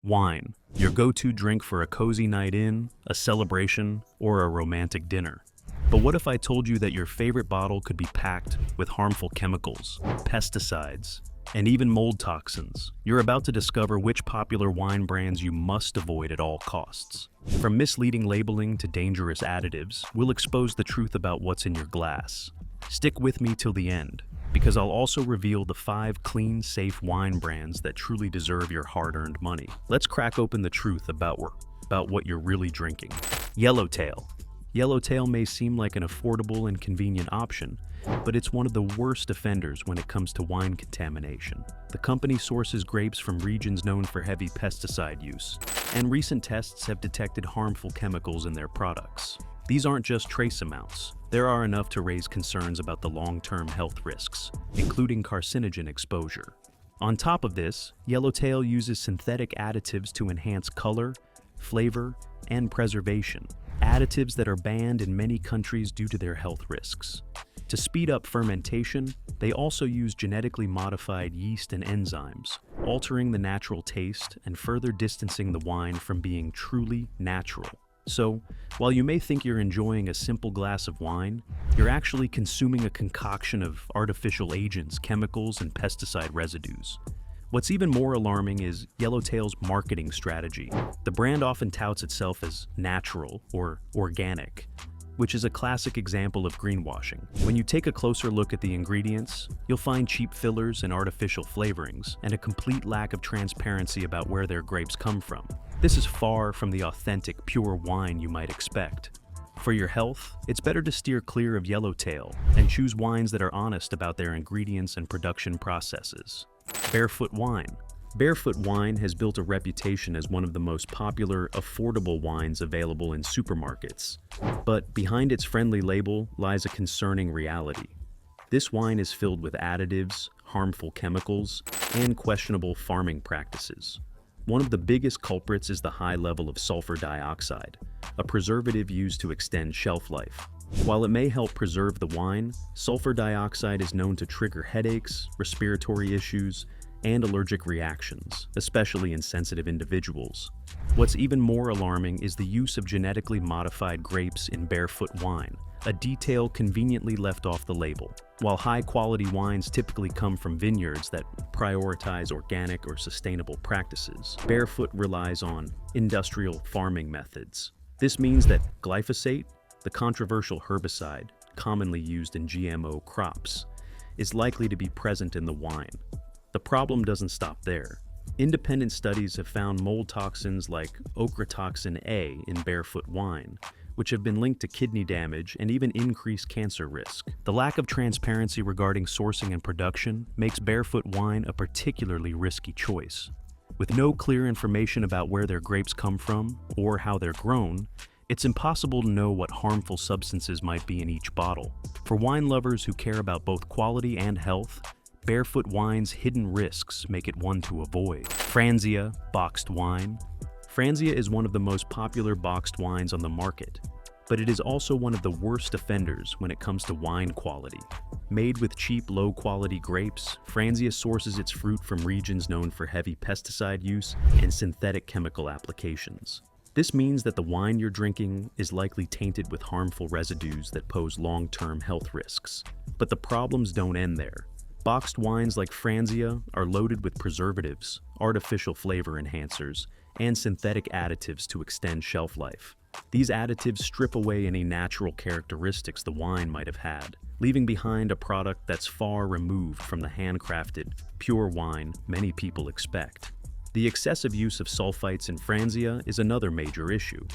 Wine, your go-to drink for a cozy night in, a celebration, or a romantic dinner. But what if I told you that your favorite bottle could be packed with harmful chemicals, pesticides, and even mold toxins? You're about to discover which popular wine brands you must avoid at all costs. From misleading labeling to dangerous additives, we'll expose the truth about what's in your glass. Stick with me till the end, because I'll also reveal the 5 clean, safe wine brands that truly deserve your hard-earned money. Let's crack open the truth about what you're really drinking. Yellowtail. Yellowtail may seem like an affordable and convenient option, but it's one of the worst offenders when it comes to wine contamination. The company sources grapes from regions known for heavy pesticide use, and recent tests have detected harmful chemicals in their products. These aren't just trace amounts. There are enough to raise concerns about the long-term health risks, including carcinogen exposure. On top of this, Yellowtail uses synthetic additives to enhance color, flavor, and preservation, additives that are banned in many countries due to their health risks. To speed up fermentation, they also use genetically modified yeast and enzymes, altering the natural taste and further distancing the wine from being truly natural. So, while you may think you're enjoying a simple glass of wine, you're actually consuming a concoction of artificial agents, chemicals, and pesticide residues. What's even more alarming is Yellowtail's marketing strategy. The brand often touts itself as natural or organic, which is a classic example of greenwashing. When you take a closer look at the ingredients, you'll find cheap fillers and artificial flavorings, and a complete lack of transparency about where their grapes come from. This is far from the authentic, pure wine you might expect. For your health, it's better to steer clear of Yellowtail and choose wines that are honest about their ingredients and production processes. Barefoot Wine. Barefoot Wine has built a reputation as one of the most popular, affordable wines available in supermarkets. But behind its friendly label lies a concerning reality. This wine is filled with additives, harmful chemicals, and questionable farming practices. One of the biggest culprits is the high level of sulfur dioxide, a preservative used to extend shelf life. While it may help preserve the wine, sulfur dioxide is known to trigger headaches, respiratory issues, and allergic reactions, especially in sensitive individuals. What's even more alarming is the use of genetically modified grapes in Barefoot Wine, a detail conveniently left off the label. While high-quality wines typically come from vineyards that prioritize organic or sustainable practices, Barefoot relies on industrial farming methods. This means that glyphosate, the controversial herbicide commonly used in GMO crops, is likely to be present in the wine. The problem doesn't stop there. Independent studies have found mold toxins like ochratoxin A in Barefoot Wine, which have been linked to kidney damage and even increased cancer risk. The lack of transparency regarding sourcing and production makes Barefoot Wine a particularly risky choice. With no clear information about where their grapes come from or how they're grown, it's impossible to know what harmful substances might be in each bottle. For wine lovers who care about both quality and health, Barefoot Wine's hidden risks make it one to avoid. Franzia boxed wine. Franzia is one of the most popular boxed wines on the market, but it is also one of the worst offenders when it comes to wine quality. Made with cheap, low-quality grapes, Franzia sources its fruit from regions known for heavy pesticide use and synthetic chemical applications. This means that the wine you're drinking is likely tainted with harmful residues that pose long-term health risks. But the problems don't end there. Boxed wines like Franzia are loaded with preservatives, artificial flavor enhancers, and synthetic additives to extend shelf life. These additives strip away any natural characteristics the wine might have had, leaving behind a product that's far removed from the handcrafted, pure wine many people expect. The excessive use of sulfites in Franzia is another major issue.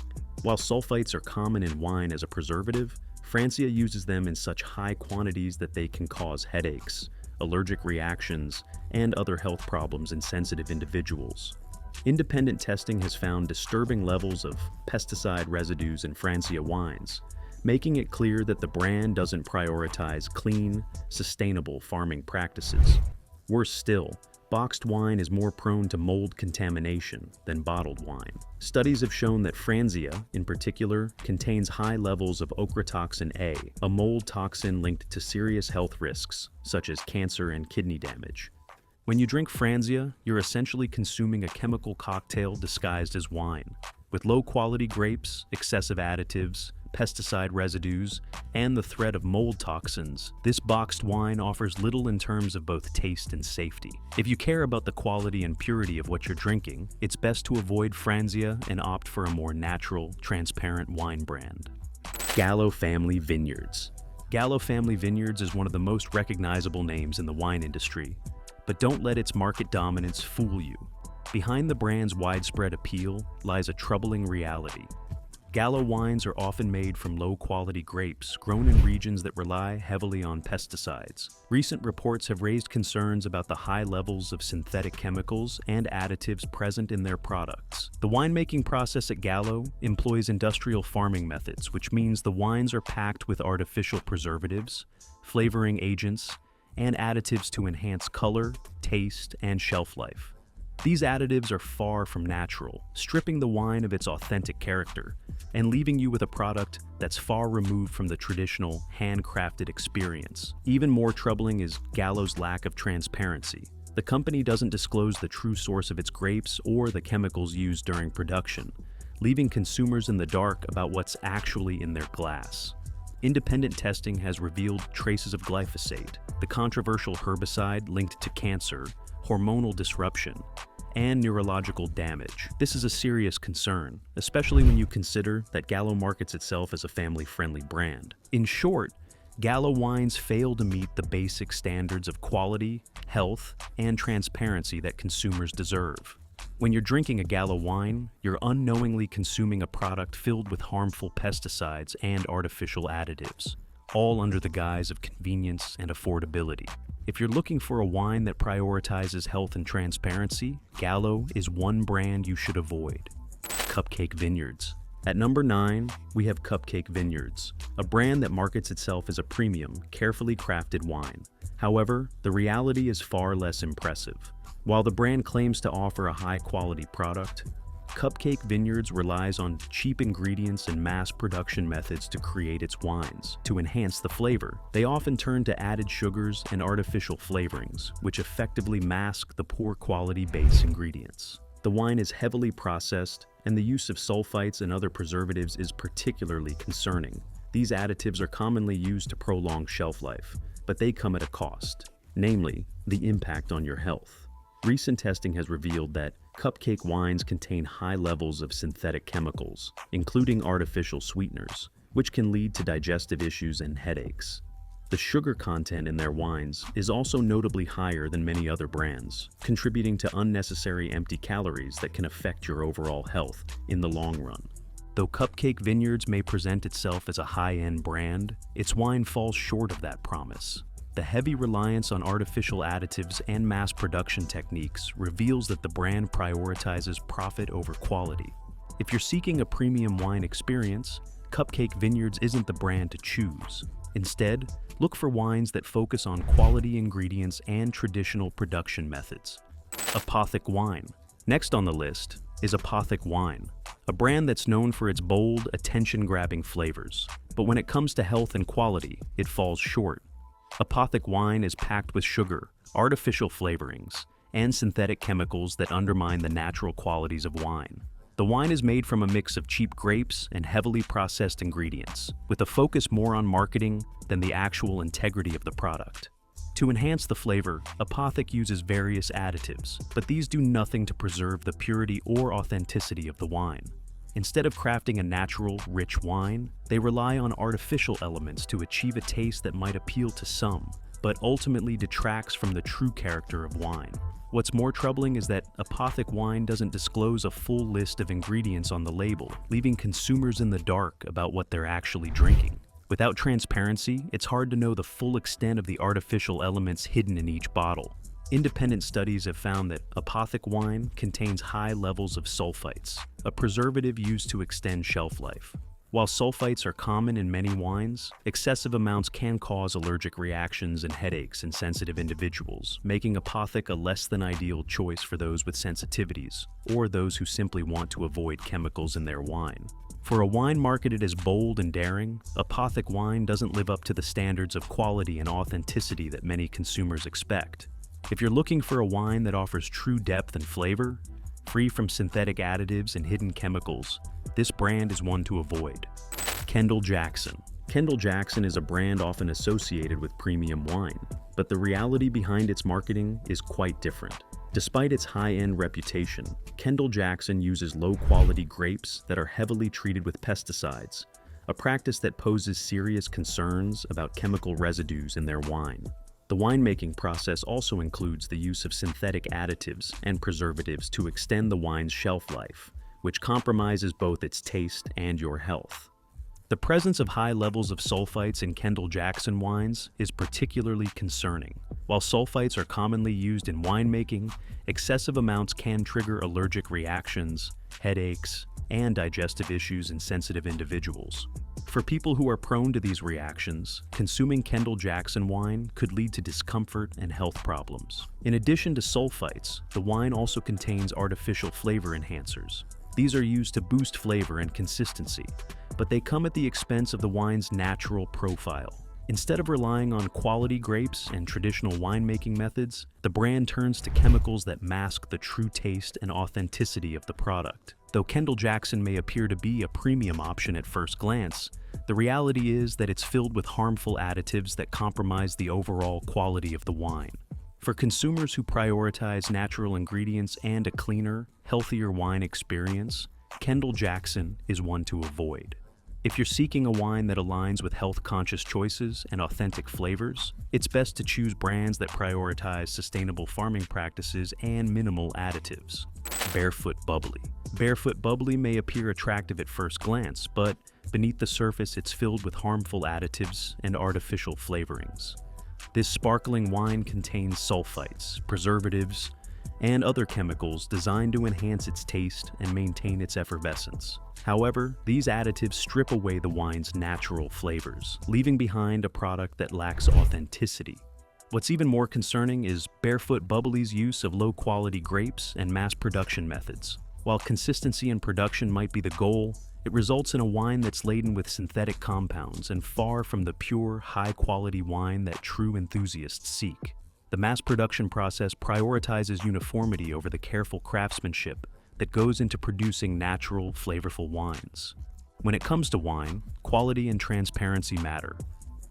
While sulfites are common in wine as a preservative, Franzia uses them in such high quantities that they can cause headaches, allergic reactions, and other health problems in sensitive individuals. Independent testing has found disturbing levels of pesticide residues in Franzia wines, making it clear that the brand doesn't prioritize clean, sustainable farming practices. Worse still, boxed wine is more prone to mold contamination than bottled wine. Studies have shown that Franzia, in particular, contains high levels of ochratoxin A, a mold toxin linked to serious health risks, such as cancer and kidney damage. When you drink Franzia, you're essentially consuming a chemical cocktail disguised as wine, with low-quality grapes, excessive additives, pesticide residues, and the threat of mold toxins. This boxed wine offers little in terms of both taste and safety. If you care about the quality and purity of what you're drinking, it's best to avoid Franzia and opt for a more natural, transparent wine brand. Gallo Family Vineyards. Gallo Family Vineyards is one of the most recognizable names in the wine industry, but don't let its market dominance fool you. Behind the brand's widespread appeal lies a troubling reality. Gallo wines are often made from low-quality grapes grown in regions that rely heavily on pesticides. Recent reports have raised concerns about the high levels of synthetic chemicals and additives present in their products. The winemaking process at Gallo employs industrial farming methods, which means the wines are packed with artificial preservatives, flavoring agents, and additives to enhance color, taste, and shelf life. These additives are far from natural, stripping the wine of its authentic character and leaving you with a product that's far removed from the traditional, handcrafted experience. Even more troubling is Gallo's lack of transparency. The company doesn't disclose the true source of its grapes or the chemicals used during production, leaving consumers in the dark about what's actually in their glass. Independent testing has revealed traces of glyphosate, the controversial herbicide linked to cancer, hormonal disruption, and neurological damage. This is a serious concern, especially when you consider that Gallo markets itself as a family-friendly brand. In short, Gallo wines fail to meet the basic standards of quality, health, and transparency that consumers deserve. When you're drinking a Gallo wine, you're unknowingly consuming a product filled with harmful pesticides and artificial additives, all under the guise of convenience and affordability. If you're looking for a wine that prioritizes health and transparency, Gallo is one brand you should avoid. Cupcake Vineyards. At number 9, we have Cupcake Vineyards, a brand that markets itself as a premium, carefully crafted wine. However, the reality is far less impressive. While the brand claims to offer a high-quality product, Cupcake Vineyards relies on cheap ingredients and mass production methods to create its wines. To enhance the flavor, they often turn to added sugars and artificial flavorings, which effectively mask the poor quality base ingredients. The wine is heavily processed, and the use of sulfites and other preservatives is particularly concerning. These additives are commonly used to prolong shelf life, but they come at a cost, namely, the impact on your health. Recent testing has revealed that Cupcake wines contain high levels of synthetic chemicals, including artificial sweeteners, which can lead to digestive issues and headaches. The sugar content in their wines is also notably higher than many other brands, contributing to unnecessary empty calories that can affect your overall health in the long run. Though Cupcake Vineyards may present itself as a high-end brand, its wine falls short of that promise. The heavy reliance on artificial additives and mass production techniques reveals that the brand prioritizes profit over quality. If you're seeking a premium wine experience, Cupcake Vineyards isn't the brand to choose. Instead, look for wines that focus on quality ingredients and traditional production methods. Apothic wine. Next on the list is Apothic wine, a brand that's known for its bold, attention-grabbing flavors. But when it comes to health and quality, it falls short. Apothic wine is packed with sugar, artificial flavorings, and synthetic chemicals that undermine the natural qualities of wine. The wine is made from a mix of cheap grapes and heavily processed ingredients, with a focus more on marketing than the actual integrity of the product. To enhance the flavor, Apothic uses various additives, but these do nothing to preserve the purity or authenticity of the wine. Instead of crafting a natural, rich wine, they rely on artificial elements to achieve a taste that might appeal to some, but ultimately detracts from the true character of wine. What's more troubling is that Apothic wine doesn't disclose a full list of ingredients on the label, leaving consumers in the dark about what they're actually drinking. Without transparency, it's hard to know the full extent of the artificial elements hidden in each bottle. Independent studies have found that Apothic wine contains high levels of sulfites, a preservative used to extend shelf life. While sulfites are common in many wines, excessive amounts can cause allergic reactions and headaches in sensitive individuals, making Apothic a less than ideal choice for those with sensitivities, or those who simply want to avoid chemicals in their wine. For a wine marketed as bold and daring, Apothic wine doesn't live up to the standards of quality and authenticity that many consumers expect. If you're looking for a wine that offers true depth and flavor, free from synthetic additives and hidden chemicals, this brand is one to avoid. Kendall Jackson. Kendall Jackson is a brand often associated with premium wine, but the reality behind its marketing is quite different. Despite its high-end reputation, Kendall Jackson uses low-quality grapes that are heavily treated with pesticides, a practice that poses serious concerns about chemical residues in their wine. The winemaking process also includes the use of synthetic additives and preservatives to extend the wine's shelf life, which compromises both its taste and your health. The presence of high levels of sulfites in Kendall Jackson wines is particularly concerning. While sulfites are commonly used in winemaking, excessive amounts can trigger allergic reactions, headaches, and digestive issues in sensitive individuals. For people who are prone to these reactions, consuming Kendall Jackson wine could lead to discomfort and health problems. In addition to sulfites, the wine also contains artificial flavor enhancers. These are used to boost flavor and consistency, but they come at the expense of the wine's natural profile. Instead of relying on quality grapes and traditional winemaking methods, the brand turns to chemicals that mask the true taste and authenticity of the product. Though Kendall Jackson may appear to be a premium option at first glance, the reality is that it's filled with harmful additives that compromise the overall quality of the wine. For consumers who prioritize natural ingredients and a cleaner, healthier wine experience, Kendall Jackson is one to avoid. If you're seeking a wine that aligns with health-conscious choices and authentic flavors, it's best to choose brands that prioritize sustainable farming practices and minimal additives. Barefoot Bubbly. Barefoot Bubbly may appear attractive at first glance, but beneath the surface it's filled with harmful additives and artificial flavorings. This sparkling wine contains sulfites, preservatives, and other chemicals designed to enhance its taste and maintain its effervescence. However, these additives strip away the wine's natural flavors, leaving behind a product that lacks authenticity. What's even more concerning is Barefoot Bubbly's use of low-quality grapes and mass production methods. While consistency in production might be the goal, it results in a wine that's laden with synthetic compounds and far from the pure, high-quality wine that true enthusiasts seek. The mass production process prioritizes uniformity over the careful craftsmanship that goes into producing natural, flavorful wines. When it comes to wine, quality and transparency matter.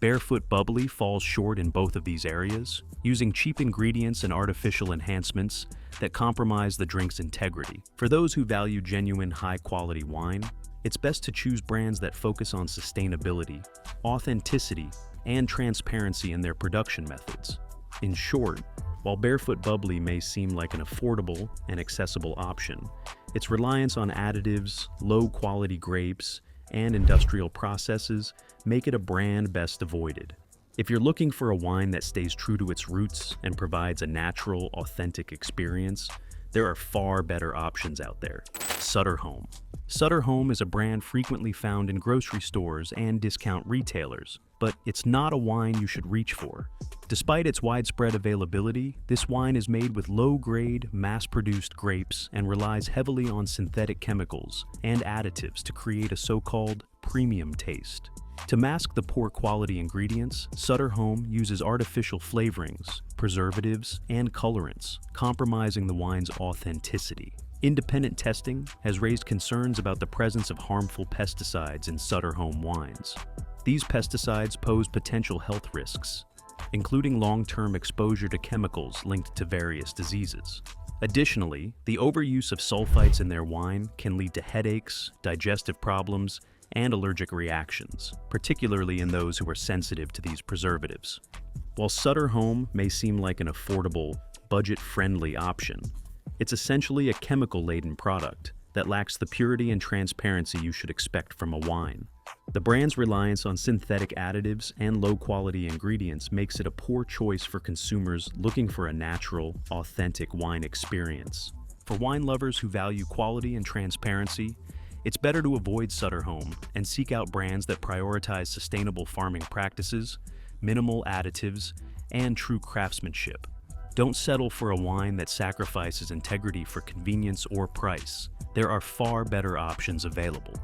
Barefoot Bubbly falls short in both of these areas, using cheap ingredients and artificial enhancements that compromise the drink's integrity. For those who value genuine, high-quality wine, it's best to choose brands that focus on sustainability, authenticity, and transparency in their production methods. In short, while Barefoot Bubbly may seem like an affordable and accessible option, its reliance on additives, low-quality grapes, and industrial processes make it a brand best avoided. If you're looking for a wine that stays true to its roots and provides a natural, authentic experience, there are far better options out there. Sutter Home. Sutter Home is a brand frequently found in grocery stores and discount retailers, but it's not a wine you should reach for. Despite its widespread availability, this wine is made with low-grade, mass-produced grapes and relies heavily on synthetic chemicals and additives to create a so-called premium taste. To mask the poor quality ingredients, Sutter Home uses artificial flavorings, preservatives, and colorants, compromising the wine's authenticity. Independent testing has raised concerns about the presence of harmful pesticides in Sutter Home wines. These pesticides pose potential health risks, including long-term exposure to chemicals linked to various diseases. Additionally, the overuse of sulfites in their wine can lead to headaches, digestive problems, and allergic reactions, particularly in those who are sensitive to these preservatives. While Sutter Home may seem like an affordable, budget-friendly option, it's essentially a chemical-laden product that lacks the purity and transparency you should expect from a wine. The brand's reliance on synthetic additives and low-quality ingredients makes it a poor choice for consumers looking for a natural, authentic wine experience. For wine lovers who value quality and transparency, it's better to avoid Sutter Home and seek out brands that prioritize sustainable farming practices, minimal additives, and true craftsmanship. Don't settle for a wine that sacrifices integrity for convenience or price. There are far better options available.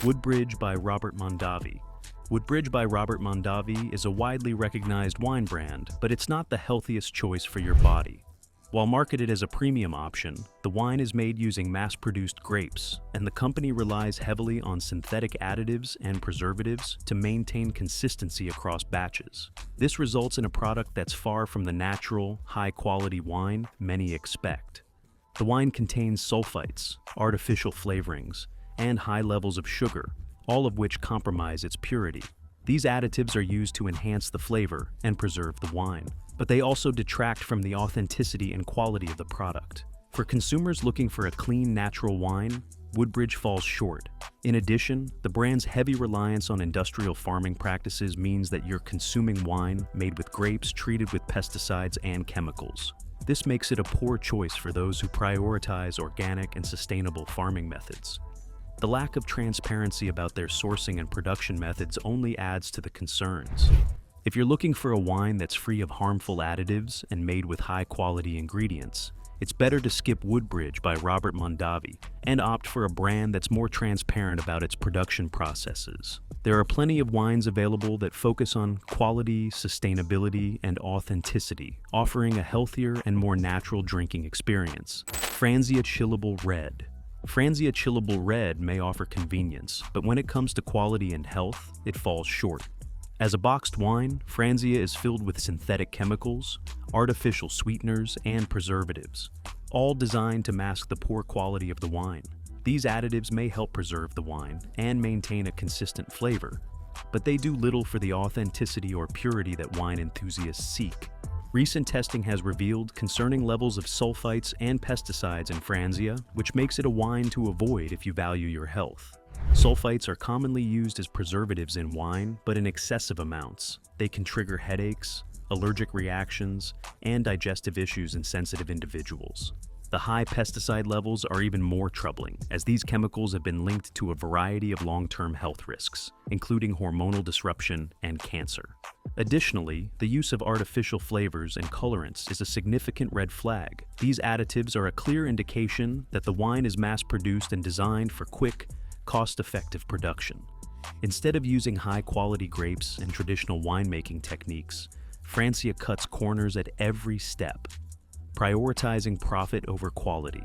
Woodbridge by Robert Mondavi. Woodbridge by Robert Mondavi is a widely recognized wine brand, but it's not the healthiest choice for your body. While marketed as a premium option, the wine is made using mass-produced grapes, and the company relies heavily on synthetic additives and preservatives to maintain consistency across batches. This results in a product that's far from the natural, high-quality wine many expect. The wine contains sulfites, artificial flavorings, and high levels of sugar, all of which compromise its purity. These additives are used to enhance the flavor and preserve the wine, but they also detract from the authenticity and quality of the product. For consumers looking for a clean, natural wine, Woodbridge falls short. In addition, the brand's heavy reliance on industrial farming practices means that you're consuming wine made with grapes treated with pesticides and chemicals. This makes it a poor choice for those who prioritize organic and sustainable farming methods. The lack of transparency about their sourcing and production methods only adds to the concerns. If you're looking for a wine that's free of harmful additives and made with high-quality ingredients, it's better to skip Woodbridge by Robert Mondavi and opt for a brand that's more transparent about its production processes. There are plenty of wines available that focus on quality, sustainability, and authenticity, offering a healthier and more natural drinking experience. Franzia Chillable Red. Franzia Chillable Red may offer convenience, but when it comes to quality and health, it falls short. As a boxed wine, Franzia is filled with synthetic chemicals, artificial sweeteners, and preservatives, all designed to mask the poor quality of the wine. These additives may help preserve the wine and maintain a consistent flavor, but they do little for the authenticity or purity that wine enthusiasts seek. Recent testing has revealed concerning levels of sulfites and pesticides in Franzia, which makes it a wine to avoid if you value your health. Sulfites are commonly used as preservatives in wine, but in excessive amounts. They can trigger headaches, allergic reactions, and digestive issues in sensitive individuals. The high pesticide levels are even more troubling, as these chemicals have been linked to a variety of long-term health risks, including hormonal disruption and cancer. Additionally, the use of artificial flavors and colorants is a significant red flag. These additives are a clear indication that the wine is mass-produced and designed for quick, cost-effective production. Instead of using high-quality grapes and traditional winemaking techniques, Franzia cuts corners at every step, prioritizing profit over quality.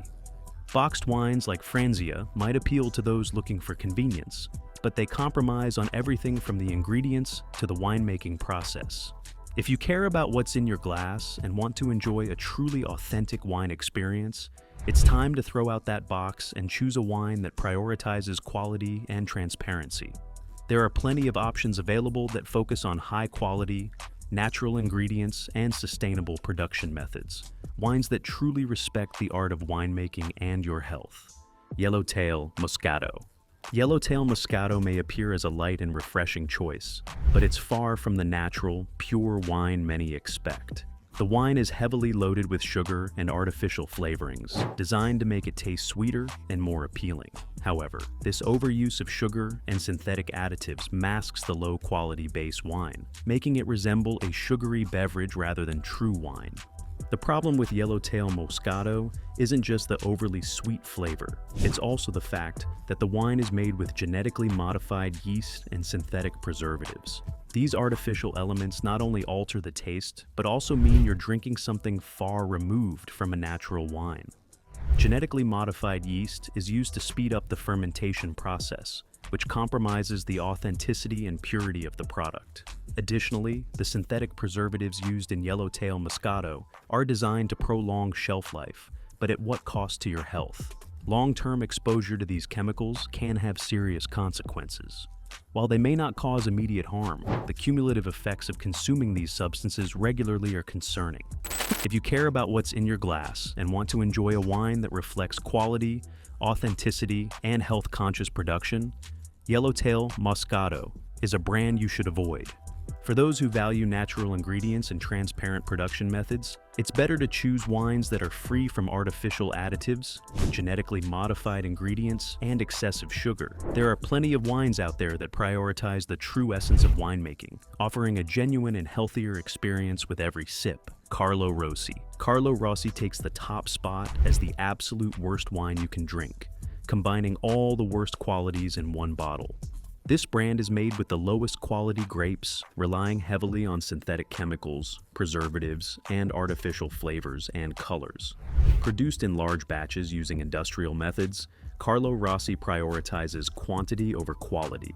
Boxed wines like Franzia might appeal to those looking for convenience, but they compromise on everything from the ingredients to the winemaking process. If you care about what's in your glass and want to enjoy a truly authentic wine experience, it's time to throw out that box and choose a wine that prioritizes quality and transparency. There are plenty of options available that focus on high quality, natural ingredients, and sustainable production methods. Wines that truly respect the art of winemaking and your health. Yellowtail Moscato. Yellowtail Moscato may appear as a light and refreshing choice, but it's far from the natural, pure wine many expect. The wine is heavily loaded with sugar and artificial flavorings, designed to make it taste sweeter and more appealing. However, this overuse of sugar and synthetic additives masks the low-quality base wine, making it resemble a sugary beverage rather than true wine. The problem with Yellowtail Moscato isn't just the overly sweet flavor, it's also the fact that the wine is made with genetically modified yeast and synthetic preservatives. These artificial elements not only alter the taste, but also mean you're drinking something far removed from a natural wine. Genetically modified yeast is used to speed up the fermentation process, which compromises the authenticity and purity of the product. Additionally, the synthetic preservatives used in Yellowtail Moscato are designed to prolong shelf life, but at what cost to your health? Long-term exposure to these chemicals can have serious consequences. While they may not cause immediate harm, the cumulative effects of consuming these substances regularly are concerning. If you care about what's in your glass and want to enjoy a wine that reflects quality, authenticity, and health-conscious production, Yellowtail Moscato is a brand you should avoid. For those who value natural ingredients and transparent production methods, it's better to choose wines that are free from artificial additives, genetically modified ingredients, and excessive sugar. There are plenty of wines out there that prioritize the true essence of winemaking, offering a genuine and healthier experience with every sip. Carlo Rossi. Carlo Rossi takes the top spot as the absolute worst wine you can drink, combining all the worst qualities in one bottle. This brand is made with the lowest quality grapes, relying heavily on synthetic chemicals, preservatives, and artificial flavors and colors. Produced in large batches using industrial methods, Carlo Rossi prioritizes quantity over quality,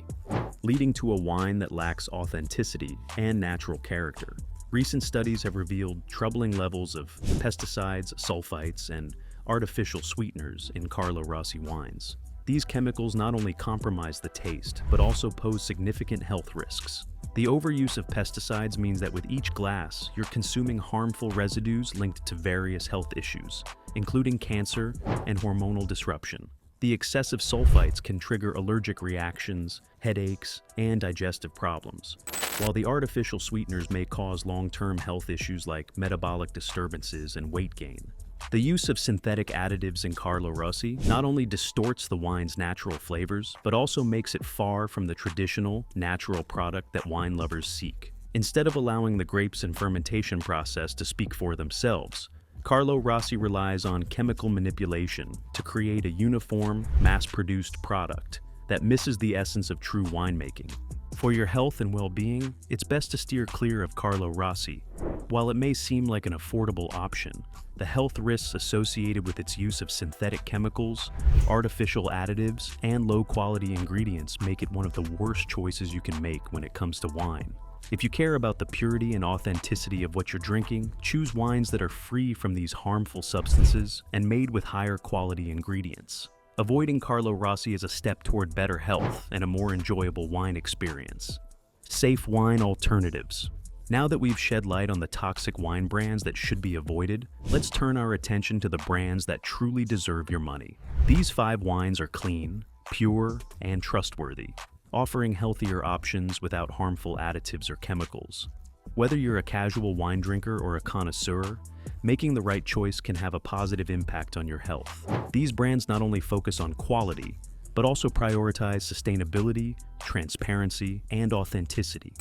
leading to a wine that lacks authenticity and natural character. Recent studies have revealed troubling levels of pesticides, sulfites, and artificial sweeteners in Carlo Rossi wines. These chemicals not only compromise the taste, but also pose significant health risks. The overuse of pesticides means that with each glass, you're consuming harmful residues linked to various health issues, including cancer and hormonal disruption. The excessive sulfites can trigger allergic reactions, headaches, and digestive problems, while the artificial sweeteners may cause long-term health issues like metabolic disturbances and weight gain. The use of synthetic additives in Carlo Rossi not only distorts the wine's natural flavors, but also makes it far from the traditional, natural product that wine lovers seek. Instead of allowing the grapes and fermentation process to speak for themselves, Carlo Rossi relies on chemical manipulation to create a uniform, mass-produced product that misses the essence of true winemaking. For your health and well-being, it's best to steer clear of Carlo Rossi. While it may seem like an affordable option, the health risks associated with its use of synthetic chemicals, artificial additives, and low-quality ingredients make it one of the worst choices you can make when it comes to wine. If you care about the purity and authenticity of what you're drinking, choose wines that are free from these harmful substances and made with higher quality ingredients. Avoiding Carlo Rossi is a step toward better health and a more enjoyable wine experience. Safe wine alternatives. Now that we've shed light on the toxic wine brands that should be avoided, let's turn our attention to the brands that truly deserve your money. These 5 wines are clean, pure, and trustworthy, offering healthier options without harmful additives or chemicals. Whether you're a casual wine drinker or a connoisseur, making the right choice can have a positive impact on your health. These brands not only focus on quality, but also prioritize sustainability, transparency, and authenticity.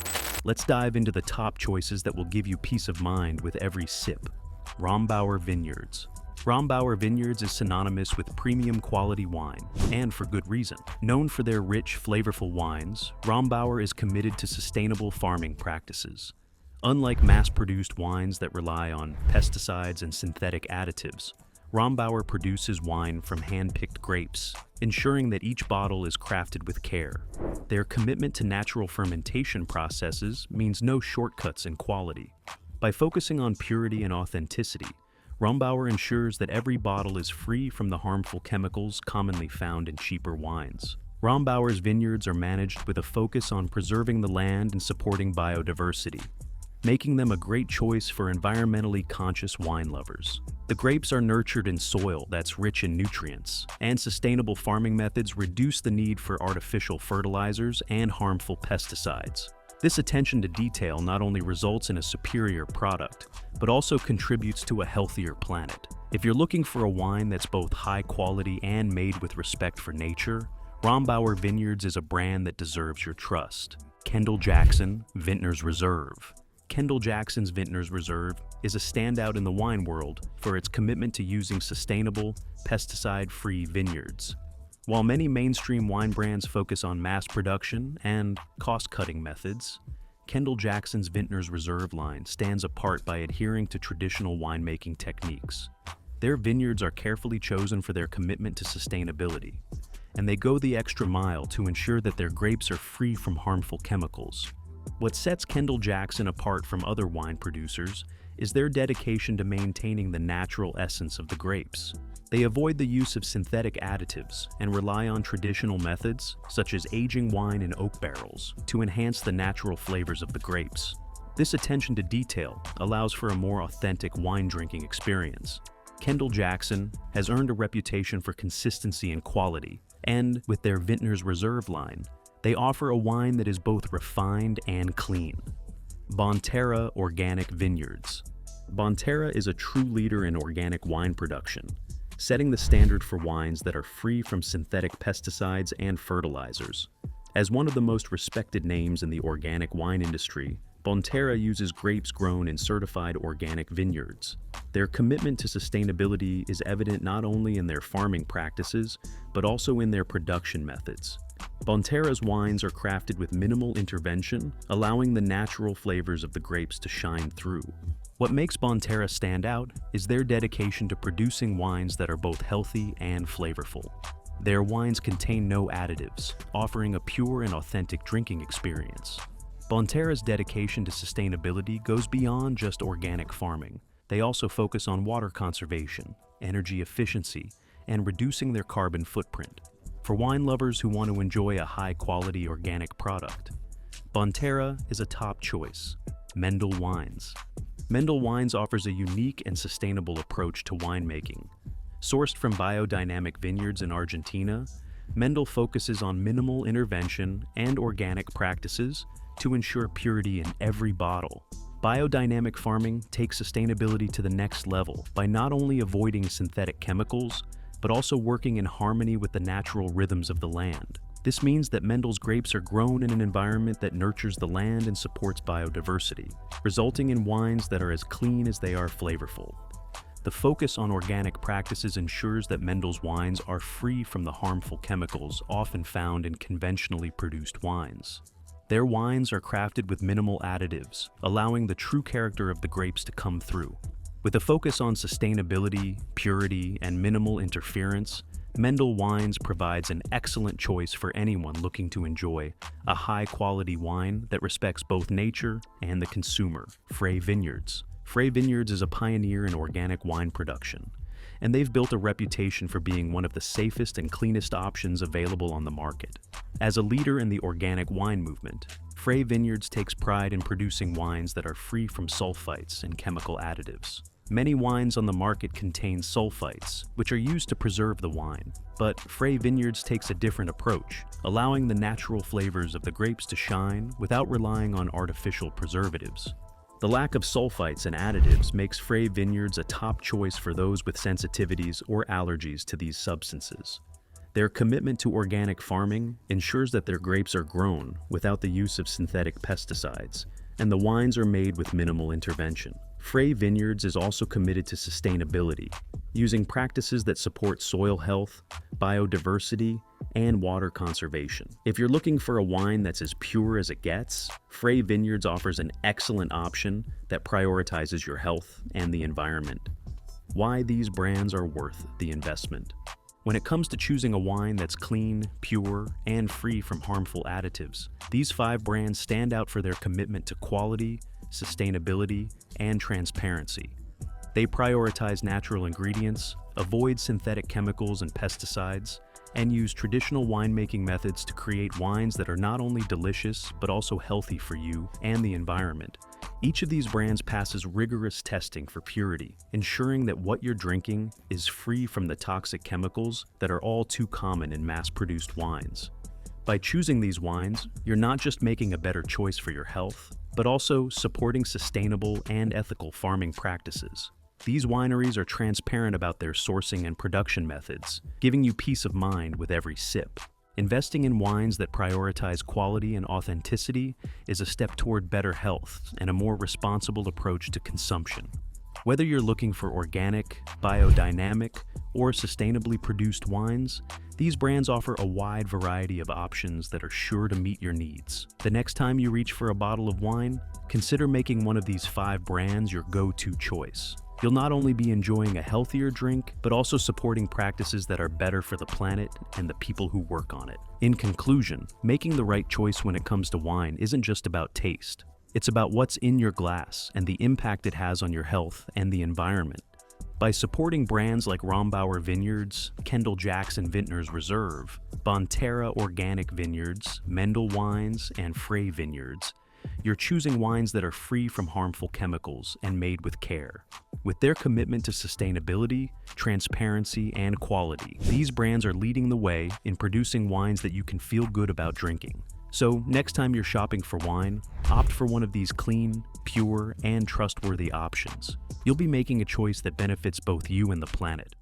Let's dive into the top choices that will give you peace of mind with every sip. Rombauer Vineyards. Rombauer Vineyards is synonymous with premium quality wine, and for good reason. Known for their rich, flavorful wines, Rombauer is committed to sustainable farming practices. Unlike mass-produced wines that rely on pesticides and synthetic additives, Rombauer produces wine from hand-picked grapes, ensuring that each bottle is crafted with care. Their commitment to natural fermentation processes means no shortcuts in quality. By focusing on purity and authenticity, Rombauer ensures that every bottle is free from the harmful chemicals commonly found in cheaper wines. Rombauer's vineyards are managed with a focus on preserving the land and supporting biodiversity, making them a great choice for environmentally conscious wine lovers. The grapes are nurtured in soil that's rich in nutrients, and sustainable farming methods reduce the need for artificial fertilizers and harmful pesticides. This attention to detail not only results in a superior product, but also contributes to a healthier planet. If you're looking for a wine that's both high quality and made with respect for nature, Rombauer Vineyards is a brand that deserves your trust. Kendall Jackson Vintners Reserve. Kendall Jackson's Vintners Reserve is a standout in the wine world for its commitment to using sustainable, pesticide-free vineyards. While many mainstream wine brands focus on mass production and cost-cutting methods, Kendall Jackson's Vintners Reserve line stands apart by adhering to traditional winemaking techniques. Their vineyards are carefully chosen for their commitment to sustainability, and they go the extra mile to ensure that their grapes are free from harmful chemicals. What sets Kendall Jackson apart from other wine producers is their dedication to maintaining the natural essence of the grapes. They avoid the use of synthetic additives and rely on traditional methods, such as aging wine in oak barrels, to enhance the natural flavors of the grapes. This attention to detail allows for a more authentic wine drinking experience. Kendall Jackson has earned a reputation for consistency and quality, and with their Vintners Reserve line, they offer a wine that is both refined and clean. Bonterra Organic Vineyards. Bonterra is a true leader in organic wine production, setting the standard for wines that are free from synthetic pesticides and fertilizers. As one of the most respected names in the organic wine industry, Bonterra uses grapes grown in certified organic vineyards. Their commitment to sustainability is evident not only in their farming practices, but also in their production methods. Bonterra's wines are crafted with minimal intervention, allowing the natural flavors of the grapes to shine through. What makes Bonterra stand out is their dedication to producing wines that are both healthy and flavorful. Their wines contain no additives, offering a pure and authentic drinking experience. Bonterra's dedication to sustainability goes beyond just organic farming. They also focus on water conservation, energy efficiency, and reducing their carbon footprint. For wine lovers who want to enjoy a high-quality organic product, Bonterra is a top choice. Mendel Wines. Mendel Wines offers a unique and sustainable approach to winemaking. Sourced from biodynamic vineyards in Argentina, Mendel focuses on minimal intervention and organic practices to ensure purity in every bottle. Biodynamic farming takes sustainability to the next level by not only avoiding synthetic chemicals, but also working in harmony with the natural rhythms of the land. This means that Mendel's grapes are grown in an environment that nurtures the land and supports biodiversity, resulting in wines that are as clean as they are flavorful. The focus on organic practices ensures that Mendel's wines are free from the harmful chemicals often found in conventionally produced wines. Their wines are crafted with minimal additives, allowing the true character of the grapes to come through. With a focus on sustainability, purity, and minimal interference, Mendel Wines provides an excellent choice for anyone looking to enjoy a high-quality wine that respects both nature and the consumer. Frey Vineyards. Frey Vineyards is a pioneer in organic wine production, and they've built a reputation for being one of the safest and cleanest options available on the market. As a leader in the organic wine movement, Frey Vineyards takes pride in producing wines that are free from sulfites and chemical additives. Many wines on the market contain sulfites, which are used to preserve the wine, but Frey Vineyards takes a different approach, allowing the natural flavors of the grapes to shine without relying on artificial preservatives. The lack of sulfites and additives makes Frey Vineyards a top choice for those with sensitivities or allergies to these substances. Their commitment to organic farming ensures that their grapes are grown without the use of synthetic pesticides, and the wines are made with minimal intervention. Frey Vineyards is also committed to sustainability, using practices that support soil health, biodiversity, and water conservation. If you're looking for a wine that's as pure as it gets, Frey Vineyards offers an excellent option that prioritizes your health and the environment. Why these brands are worth the investment. When it comes to choosing a wine that's clean, pure, and free from harmful additives, these 5 brands stand out for their commitment to quality, sustainability, and transparency. They prioritize natural ingredients, avoid synthetic chemicals and pesticides, and use traditional winemaking methods to create wines that are not only delicious, but also healthy for you and the environment. Each of these brands passes rigorous testing for purity, ensuring that what you're drinking is free from the toxic chemicals that are all too common in mass-produced wines. By choosing these wines, you're not just making a better choice for your health, but also supporting sustainable and ethical farming practices. These wineries are transparent about their sourcing and production methods, giving you peace of mind with every sip. Investing in wines that prioritize quality and authenticity is a step toward better health and a more responsible approach to consumption. Whether you're looking for organic, biodynamic, or sustainably produced wines, these brands offer a wide variety of options that are sure to meet your needs. The next time you reach for a bottle of wine, consider making one of these 5 brands your go-to choice. You'll not only be enjoying a healthier drink, but also supporting practices that are better for the planet and the people who work on it. In conclusion, making the right choice when it comes to wine isn't just about taste. It's about what's in your glass and the impact it has on your health and the environment. By supporting brands like Rombauer Vineyards, Kendall Jackson Vintners Reserve, Bonterra Organic Vineyards, Mendel Wines, and Frey Vineyards, you're choosing wines that are free from harmful chemicals and made with care. With their commitment to sustainability, transparency, and quality, these brands are leading the way in producing wines that you can feel good about drinking. So, next time you're shopping for wine, opt for one of these clean, pure, and trustworthy options. You'll be making a choice that benefits both you and the planet.